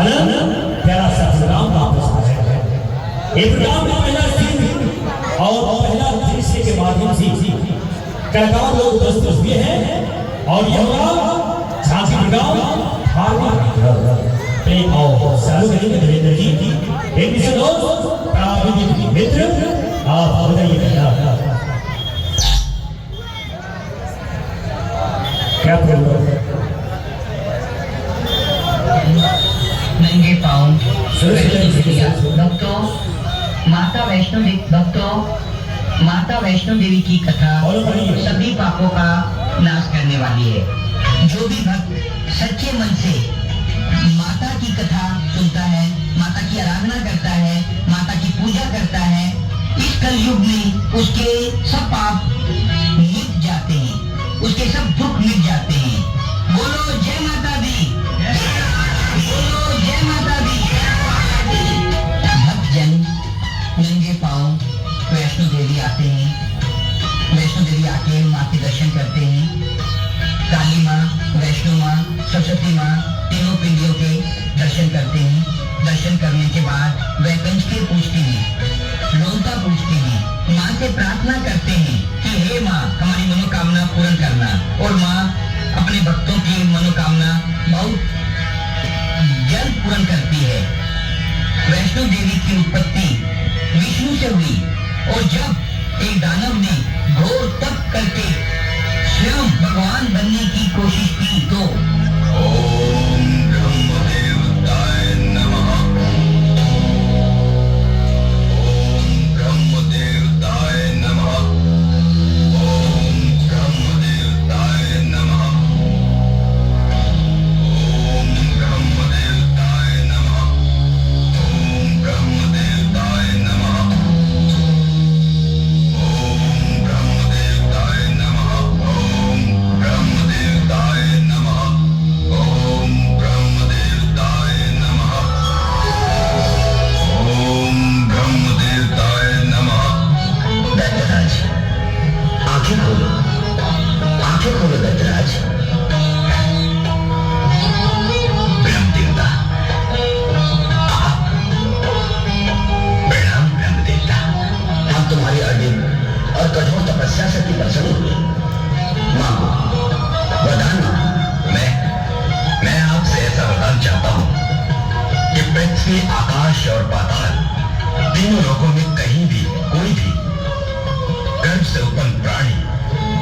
कारण प्यारा सा राम वापस आ गया। एक राम का पहला सीन और पहला दृश्य के माध्यम से कलाकार लोग प्रस्तुत हुए हैं और यह झांसी गांव धार्मिक प्रेम और चालू करेंगे नरेंद्र जी एक दूसरे दोस्त प्राविधिक मित्र आप बताइए क्या प्रॉब्लम नंगे पाँव भक्तों माता वैष्णो देवी की कथा सभी पापों का नाश करने वाली है। जो भी भक्त सच्चे मन से माता की कथा सुनता है, माता की आराधना करता है, माता की पूजा करता है, इस कलयुग में उसके सब पाप मिट जाते हैं, उसके सब दुख मिट जाते हैं। बोलो जय माता दी, बोलो जय माता दी। भक्तजन नंगे पाँव वैष्णो देवी आते हैं, वैष्णो देवी आके माँ के दर्शन करते हैं। काली माँ, वैष्णो माँ, सरस्वती माँ तीनों पिंडियों के दर्शन करते हैं। दर्शन करने के बाद वह कंजके पूछते हैं, लोटा पूछते हैं, माँ से प्रार्थना करते हैं कि हे माँ हमारी मनोकामना पूर्ण करना। और माँ अपने भक्तों की मनोकामना बहुत जल्द पूर्ण करती है। वैष्णो देवी की उत्पत्ति विष्णु से हुई और जब एक दानव ने घोर तप करके स्वयं भगवान बनने की कोशिश की तो ओम ब्रह्मदेवताय नमः, ओम ब्रह्मदेवताय नमः, ओम ब्रह्मदेवताय नमः, ओम ब्रह्मदेवताय नमः, ओम ब्रह्मदेवताय नमः, ओम ब्रह्मदेवताय नमः, ओम ब्रह्मदेवताय नमः, ओम ब्रह्मदेवताय नमः, ओम ब्रह्मदेवताय नमः। दत्तराज आंखें खोलो, आंखें खोलो दत्तराज। ब्रह्मदेवता प्रणाम ब्रह्मदेवता, हम तुम्हारी अडिग और कठोर तपस्या से प्रसन्न हुए। मांगो वरदान मांगो। मैं आपसे ऐसा वरदान चाहता हूं कि पृथ्वी, आकाश और पाताल तीनों लोगों में कहीं भी कोई भी गर्भ से उत्पन्न प्राणी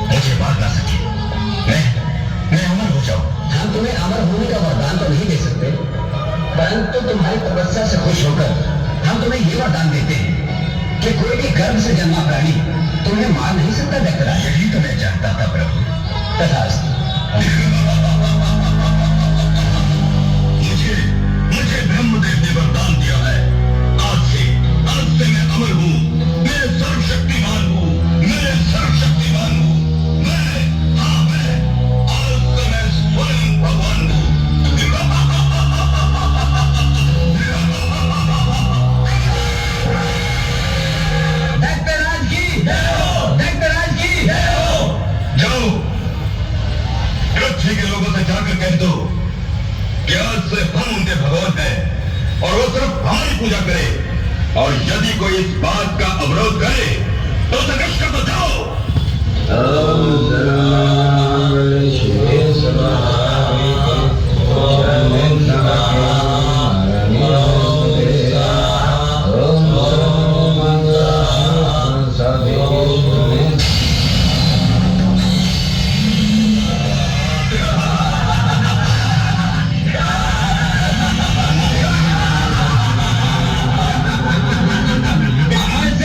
मुझे मार ना सके। मैं अमर हो जाऊं। हम तुम्हें अमर होने का वरदान तो नहीं दे सकते, परंतु तुम्हारी तपस्या से खुश होकर हम तुम्हें ये वरदान देते हैं कि कोई भी गर्भ से जन्मा प्राणी तुम्हें मार नहीं सकता। दत्तराज यही तो मैं चाहता था प्रभु। तथास्तु। मुझे ब्रह्मदेव ने वरदान दिया है। आज से मैं अमर हूँ, मैं सर्वशक्तिमान हूँ, मैं सर्वशक्तिमान हूँ। आज से मैं स्वयं भगवान हूँ। दत्तराज की जय हो, दत्तराज की जय हो। जाओ पृथ्वी के लोगों से जाकर कह दो कि आज से हम उनके भगवान हैं और वो सिर्फ हमारी पूजा करे। और यदि कोई इस बात का अवरोध करे तो संघर्ष कर तो जाओ।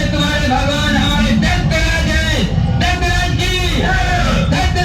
तुम्हारे भगवान हमारे दत्तराज हैं, दत्तराज की, दत्तराज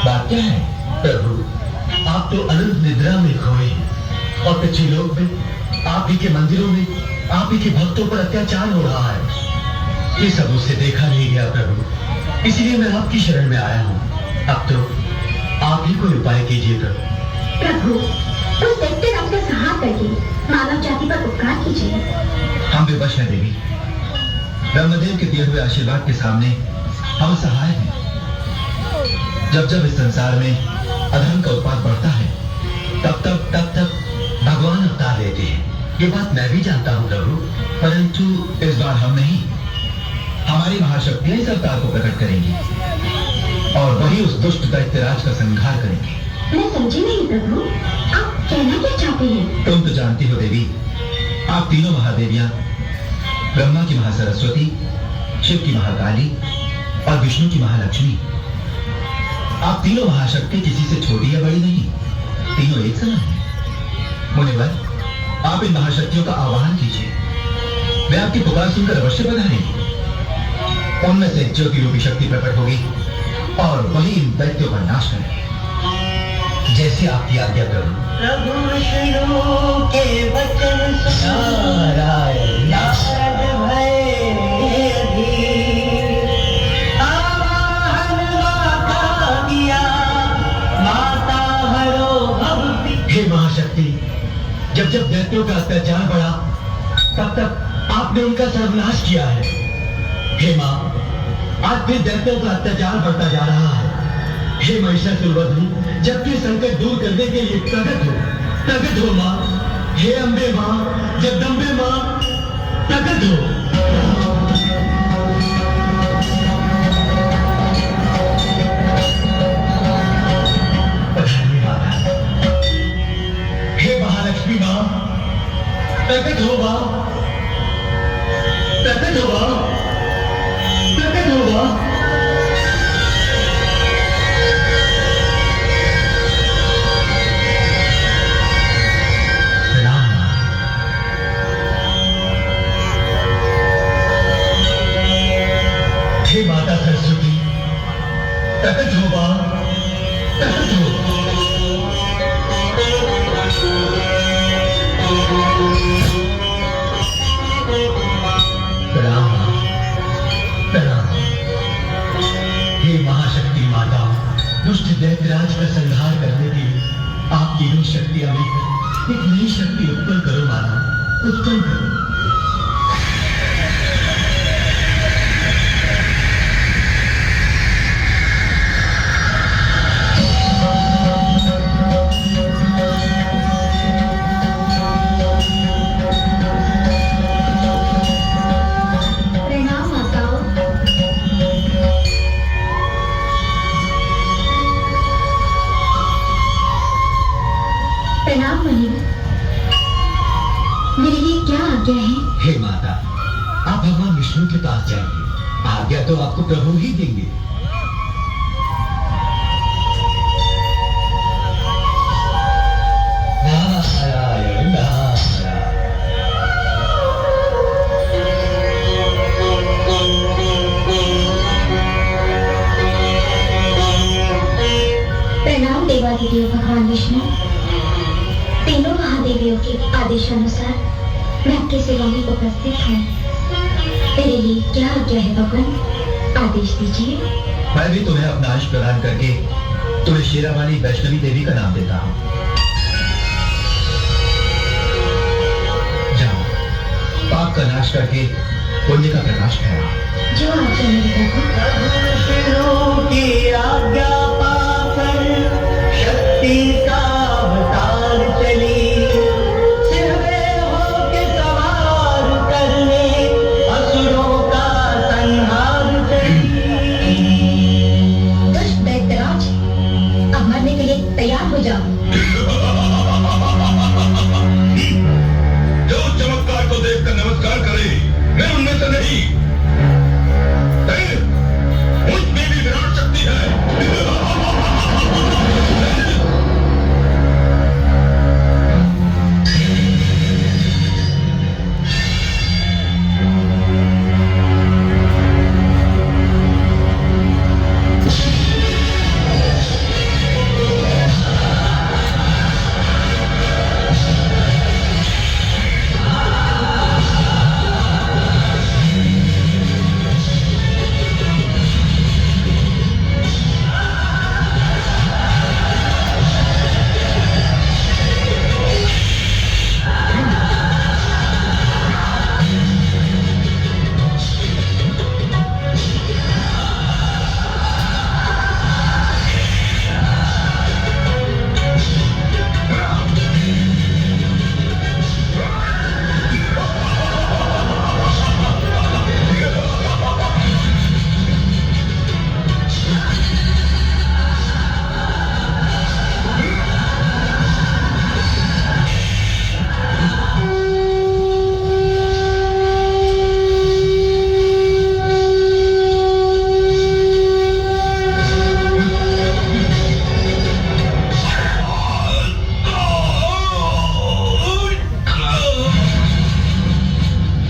बात क्या है? प्रभु, आप तो अनंत निद्रा में खोए हैं और पृथ्वी लोक में आप ही के मंदिरों में आप ही के भक्तों पर अत्याचार हो रहा है। ये सब मुझसे देखा नहीं गया प्रभु, इसलिए मैं आपकी शरण में आया हूँ। अब तो आप ही कोई उपाय कीजिए प्रभु, उस दैत्य राज का संहार करके मानव जाति पर उपकार कीजिए। हम विवश हैं देवी। ब्रह्मदेव के दिए हुए आशीर्वाद के सामने हम सहाय हैं। जब जब इस संसार में अधर्म का उत्पात बढ़ता है, तब तब भगवान अवतार लेते हैं। ये बात मैं भी जानता हूँ प्रभु, परंतु इस बार हम नहीं, हमारी महाशक्तियां इस अवतार को प्रकट करेंगी और वही उस दुष्ट दैत्यराज का संहार करेंगे। मैं समझी नहीं प्रभु, आप कहना क्या चाहते हैं? तुम तो जानती हो देवी, आप तीनों महादेवियां, ब्रह्मा की महासरस्वती, शिव की महाकाली और विष्णु की महालक्ष्मी, आप तीनों महाशक्ति किसी से छोटी या बड़ी नहीं, तीनों एक समान हैं। मुनिवर, आप इन महाशक्तियों का आह्वान कीजिए, वे आपकी पुकार सुनकर अवश्य बधाएंगे। उनमें से ज्योति रूपी शक्ति प्रकट होगी और वही इन दैत्यों का नाश करेगी। जैसे आपकी आज्ञा करूं। प्रभु विष्णु के वचन नारायण नारद भय अधीर, आवाहन माता किया, माता हरो भव। हे महाशक्ति, जब जब दैत्यों का अत्याचार बढ़ा, तब तक आपने उनका सर्वनाश किया है। हे मां, आज फिर दैत्यों का अत्याचार बढ़ता जा रहा है। हे महिषासुरवधु, जबकि संकट दूर करने के लिए प्रकट हो मां। हे अम्बे मां, जगदम्बे मां, प्रकट हो। पधारिए माता। हे महालक्ष्मी मां, प्रकट हो मां, प्रकट हो मां, प्रकट हो मां। हे माता सरस्वती, प्रकट हो मां, प्रकट हो। प्रणाम प्रणाम। हे महाशक्ति माता, दुष्ट दैत्यराज का संहार करने के लिए आप तीनों शक्तियां मिलकर एक नई शक्ति उत्पन्न करो माता, उत्पन्न करो। हे माता, आप भगवान विष्णु के पास जाइए, आज्ञा तो आपको प्रभु ही देंगे। नारायण नारायण। प्रणाम देवादिदेव भगवान विष्णु। तीनों महादेवियों के आदेशानुसार मैं आपकी सेवा में उपस्थित हूँ। मेरे लिए क्या आज्ञा है भगवान, आदेश दीजिए। मैं भी तुम्हें अपना अंश प्रदान करके तुम्हें शेरावाली वैष्णवी देवी का नाम देता हूँ। जाओ, पाप का नाश करके पुण्य का प्रकाश फैलाओ। जो आज्ञा मेरे प्रभु। प्रभु विष्णु की आज्ञा